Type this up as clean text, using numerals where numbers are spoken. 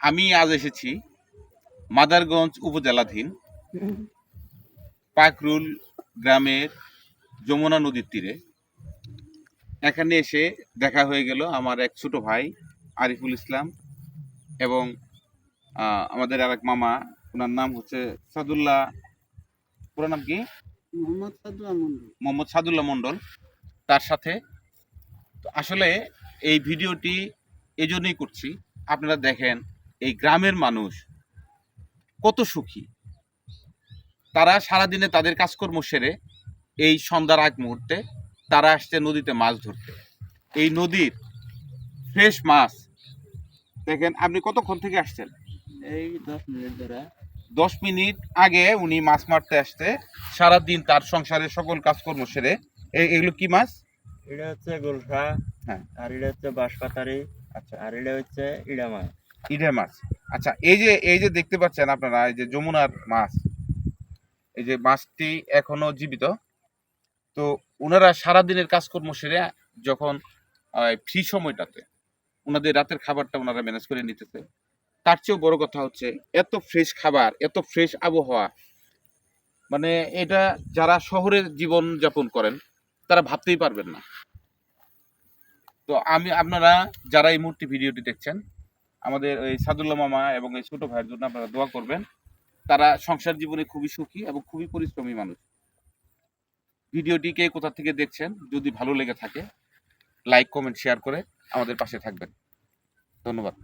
আমি আজ এসেছি মাদারগঞ্জ উপজেলাধীন পাকরুল গ্রামের যমুনা নদীর তীরে। এখানে এসে দেখা হয়ে গেল আমার এক ছোট ভাই আরিফুল ইসলাম এবং আমাদের আরেক মামা, ওনার নাম হচ্ছে সাদুল্লাহ। পুরো নাম কি? মোহাম্মদ সাদুল্লাহ মন্ডল। তার সাথে আসলে এই ভিডিওটি এই জন্যই করছি, আপনারা দেখেন এই গ্রামের মানুষ কত সুখী। তারা সারাদিনে তাদের কাজকর্ম সেরে এই সন্ধ্যার আগ মুহূর্তে তারা আসছে নদীতে মাছ ধরতে। এই নদীর ফ্রেশ মাছ দেখেন। আপনি কতক্ষণ থেকে আসছেন? এই 10 মিনিট ধরে। 10 মিনিট আগে উনি মাছ মারতে আসছে। সারাদিন তার সংসারের সকল কাজকর্ম সেরে। এগুলো কি মাছ? এটা হচ্ছে গোলফা, হ্যাঁ, আর এটা হচ্ছে বাঁশপাতারি। আচ্ছা, আর এটা হচ্ছে ইড়া মাছ। ইডে মাছ। আচ্ছা, এই যে দেখতে পাচ্ছেন আপনারা, এই যে যমুনার মাছ, এই যে মাছটি এখনো জীবিত। তো ওনারা সারাদিনের কাজকর্ম সেরে যখন ফ্রি সময়টাতে ওনাদের রাতের খাবারটা ওনারা ম্যানেজ করে নিতেছে। তার চেয়েও বড় কথা হচ্ছে এত ফ্রেশ খাবার, এত ফ্রেশ আবহাওয়া, মানে এটা যারা শহরের জীবন যাপন করেন তারা ভাবতেই পারবেন না। তো আপনারা যারা এই মুহূর্তে ভিডিওটি দেখছেন, আমাদের এই সাদুল্লাহ মামা এবং এই ছোট ভাইয়ের জন্য আপনারা দোয়া করবেন। তারা সংসার জীবনে খুবই সুখী এবং খুবই পরিশ্রমী মানুষ। ভিডিওটি কে কোথা থেকে দেখছেন, যদি ভালো লেগে থাকে লাইক, কমেন্ট, শেয়ার করে আমাদের পাশে থাকবেন। ধন্যবাদ।